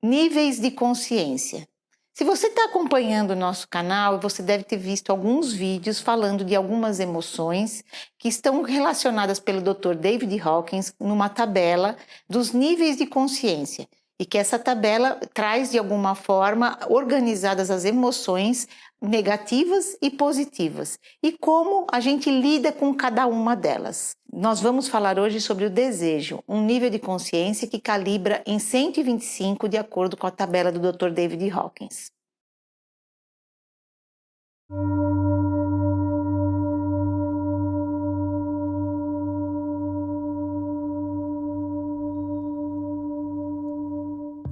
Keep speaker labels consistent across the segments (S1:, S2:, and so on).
S1: Níveis de consciência. Se você está acompanhando o nosso canal, você deve ter visto alguns vídeos falando de algumas emoções que estão relacionadas pelo Dr. David Hawkins numa tabela dos níveis de consciência. E que essa tabela traz de alguma forma organizadas as emoções negativas e positivas e como a gente lida com cada uma delas. Nós vamos falar hoje sobre o desejo, um nível de consciência que calibra em 125 de acordo com a tabela do Dr. David Hawkins.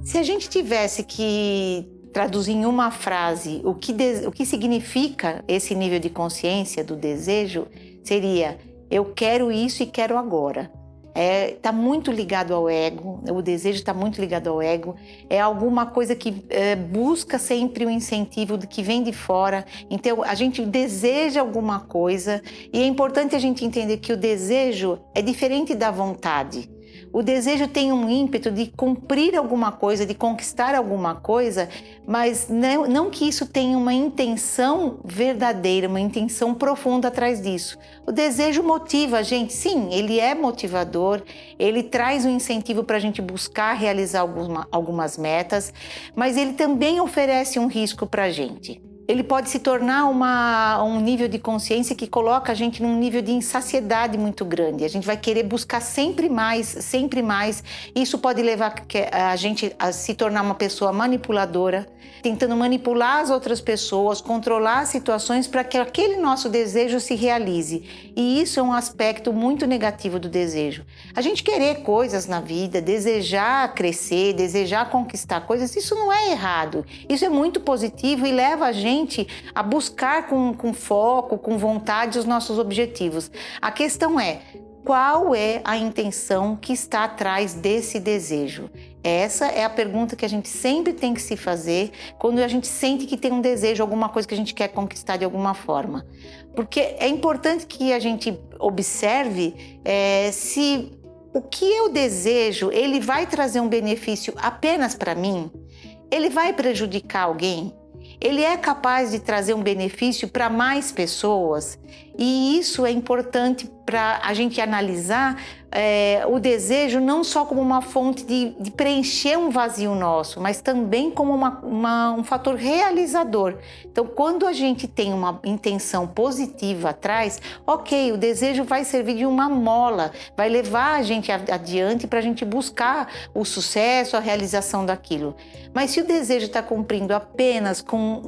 S1: Se a gente tivesse que traduzir em uma frase o que significa esse nível de consciência do desejo, seria: eu quero isso e quero agora. Está muito ligado ao ego, o desejo está muito ligado ao ego, é alguma coisa que busca sempre o incentivo que vem de fora. Então a gente deseja alguma coisa e é importante a gente entender que o desejo é diferente da vontade. O desejo tem um ímpeto de cumprir alguma coisa, de conquistar alguma coisa, mas não que isso tenha uma intenção verdadeira, uma intenção profunda atrás disso. O desejo motiva a gente, sim, ele é motivador, ele traz um incentivo para a gente buscar realizar algumas metas, mas ele também oferece um risco para a gente. Ele pode se tornar um nível de consciência que coloca a gente num nível de insaciedade muito grande. A gente vai querer buscar sempre mais, sempre mais. Isso pode levar a gente a se tornar uma pessoa manipuladora, tentando manipular as outras pessoas, controlar as situações para que aquele nosso desejo se realize. E isso é um aspecto muito negativo do desejo. A gente querer coisas na vida, desejar crescer, desejar conquistar coisas, isso não é errado. Isso é muito positivo e leva a gente a buscar com foco, com vontade os nossos objetivos. A questão é: qual é a intenção que está atrás desse desejo? Essa é a pergunta que a gente sempre tem que se fazer quando a gente sente que tem um desejo, alguma coisa que a gente quer conquistar de alguma forma. Porque é importante que a gente observe se o que eu desejo, ele vai trazer um benefício apenas para mim? Ele vai prejudicar alguém? Ele é capaz de trazer um benefício para mais pessoas? E isso é importante para a gente analisar o desejo não só como uma fonte de preencher um vazio nosso, mas também como um fator realizador. Então, quando a gente tem uma intenção positiva atrás, ok, o desejo vai servir de uma mola, vai levar a gente adiante para a gente buscar o sucesso, a realização daquilo. Mas se o desejo está cumprindo apenas com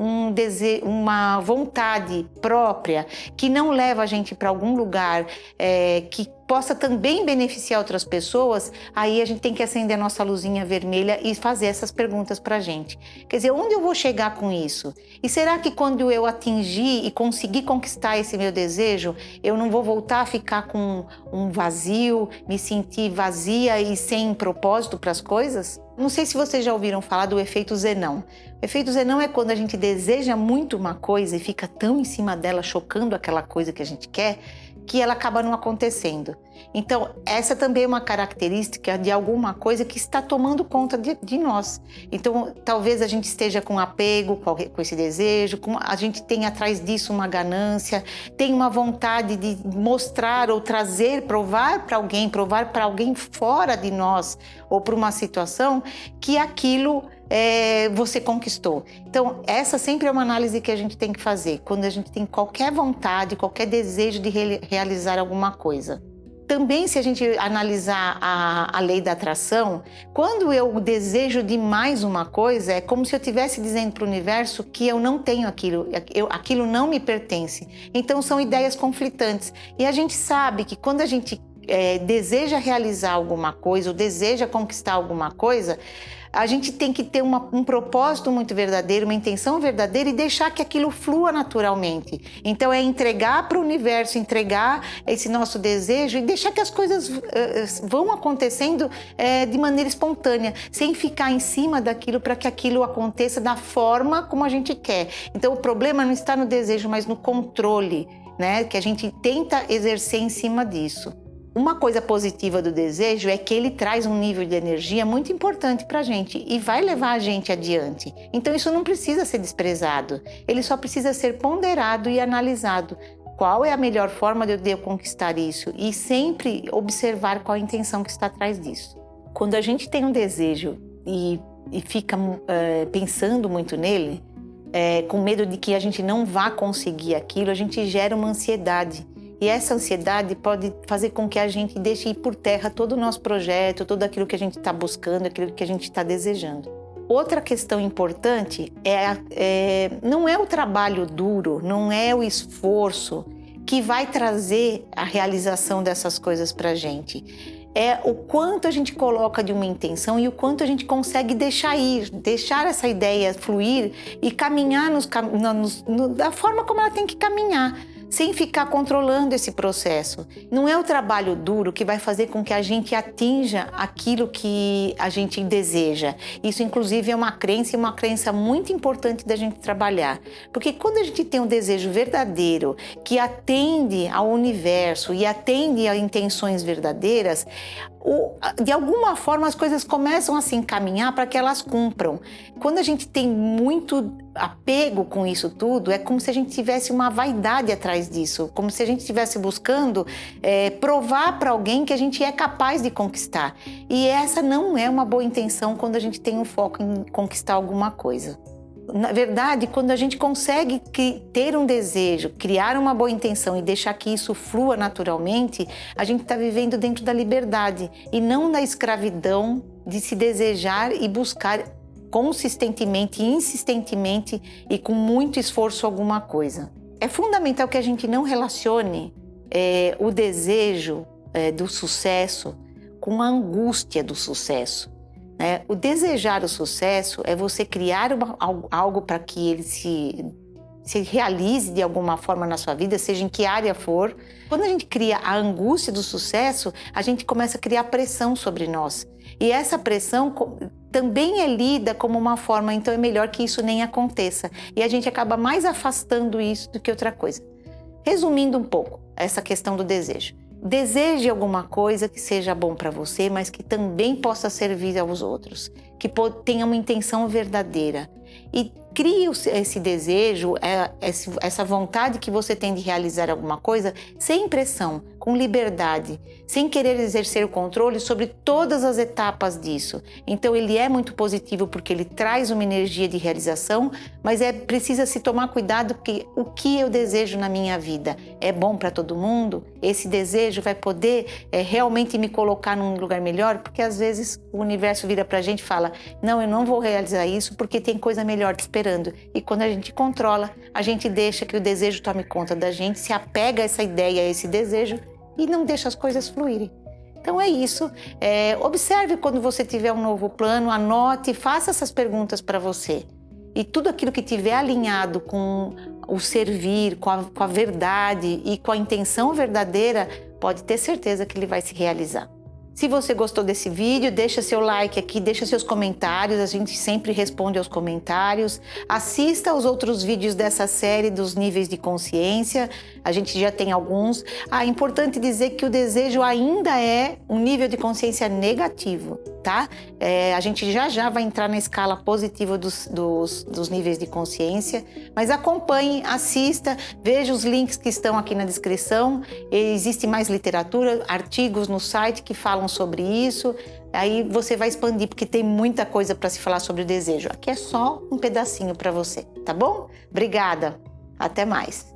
S1: uma vontade própria, que não leva a gente para algum lugar que possa também beneficiar outras pessoas, aí a gente tem que acender a nossa luzinha vermelha e fazer essas perguntas para a gente. Quer dizer, onde eu vou chegar com isso? E será que quando eu atingir e conseguir conquistar esse meu desejo, eu não vou voltar a ficar com um vazio, me sentir vazia e sem propósito para as coisas? Não sei se vocês já ouviram falar do efeito Zenão. O efeito Zenão é quando a gente deseja muito uma coisa e fica tão em cima dela, chocando aquela coisa que a gente quer, que ela acaba não acontecendo. Então, essa também é uma característica de alguma coisa que está tomando conta de nós. Então, talvez a gente esteja com apego com esse desejo, a gente tem atrás disso uma ganância, tem uma vontade de mostrar ou trazer, provar para alguém fora de nós ou para uma situação que aquilo você conquistou. Então, essa sempre é uma análise que a gente tem que fazer quando a gente tem qualquer vontade, qualquer desejo de realizar alguma coisa. Também, se a gente analisar a lei da atração, quando eu desejo demais uma coisa, é como se eu estivesse dizendo para o universo que eu não tenho aquilo, aquilo não me pertence. Então, são ideias conflitantes. E a gente sabe que quando a gente deseja realizar alguma coisa ou deseja conquistar alguma coisa, a gente tem que ter um propósito muito verdadeiro, uma intenção verdadeira e deixar que aquilo flua naturalmente. Então é entregar para o universo, entregar esse nosso desejo e deixar que as coisas vão acontecendo de maneira espontânea, sem ficar em cima daquilo para que aquilo aconteça da forma como a gente quer. Então o problema não está no desejo, mas no controle, né, que a gente tenta exercer em cima disso. Uma coisa positiva do desejo é que ele traz um nível de energia muito importante para a gente e vai levar a gente adiante. Então isso não precisa ser desprezado, ele só precisa ser ponderado e analisado. Qual é a melhor forma de eu conquistar isso? E sempre observar qual a intenção que está atrás disso. Quando a gente tem um desejo e fica pensando muito nele, com medo de que a gente não vá conseguir aquilo, a gente gera uma ansiedade. E essa ansiedade pode fazer com que a gente deixe ir por terra todo o nosso projeto, tudo aquilo que a gente está buscando, aquilo que a gente está desejando. Outra questão importante não é o trabalho duro, não é o esforço que vai trazer a realização dessas coisas para a gente. É o quanto a gente coloca de uma intenção e o quanto a gente consegue deixar ir, deixar essa ideia fluir e caminhar da forma como ela tem que caminhar, sem ficar controlando esse processo. Não é o trabalho duro que vai fazer com que a gente atinja aquilo que a gente deseja. Isso, inclusive, é uma crença muito importante da gente trabalhar. Porque quando a gente tem um desejo verdadeiro, que atende ao universo e atende a intenções verdadeiras, de alguma forma as coisas começam a se encaminhar para que elas cumpram. Quando a gente tem muito apego com isso tudo, é como se a gente tivesse uma vaidade atrás disso, como se a gente estivesse buscando provar para alguém que a gente é capaz de conquistar. E essa não é uma boa intenção quando a gente tem um foco em conquistar alguma coisa. Na verdade, quando a gente consegue ter um desejo, criar uma boa intenção e deixar que isso flua naturalmente, a gente está vivendo dentro da liberdade e não da escravidão de se desejar e buscar consistentemente, insistentemente e com muito esforço alguma coisa. É fundamental que a gente não relacione o desejo do sucesso com a angústia do sucesso. O desejar o sucesso é você criar algo para que ele se realize de alguma forma na sua vida, seja em que área for. Quando a gente cria a angústia do sucesso, a gente começa a criar pressão sobre nós. E essa pressão também é lida como uma forma, então é melhor que isso nem aconteça. E a gente acaba mais afastando isso do que outra coisa. Resumindo um pouco essa questão do desejo. Deseje alguma coisa que seja bom para você, mas que também possa servir aos outros, que tenha uma intenção verdadeira. E crie esse desejo, essa vontade que você tem de realizar alguma coisa sem pressão, com liberdade, sem querer exercer o controle sobre todas as etapas disso. Então ele é muito positivo porque ele traz uma energia de realização, mas precisa se tomar cuidado porque o que eu desejo na minha vida é bom para todo mundo? Esse desejo vai poder realmente me colocar num lugar melhor? Porque às vezes o universo vira pra gente e fala: não, eu não vou realizar isso porque tem coisa melhor te esperando. E quando a gente controla, a gente deixa que o desejo tome conta da gente, se apega a essa ideia, a esse desejo e não deixa as coisas fluírem. Então é isso. Observe quando você tiver um novo plano, anote, faça essas perguntas para você. E tudo aquilo que tiver alinhado com o servir, com a verdade e com a intenção verdadeira, pode ter certeza que ele vai se realizar. Se você gostou desse vídeo, deixa seu like aqui, deixa seus comentários, a gente sempre responde aos comentários. Assista aos outros vídeos dessa série dos níveis de consciência, a gente já tem alguns. É importante dizer que o desejo ainda é um nível de consciência negativo, tá? A gente já vai entrar na escala positiva dos níveis de consciência, mas acompanhe, assista, veja os links que estão aqui na descrição. Existe mais literatura, artigos no site que falam sobre isso. Aí você vai expandir, porque tem muita coisa para se falar sobre o desejo. Aqui é só um pedacinho para você, tá bom? Obrigada, até mais.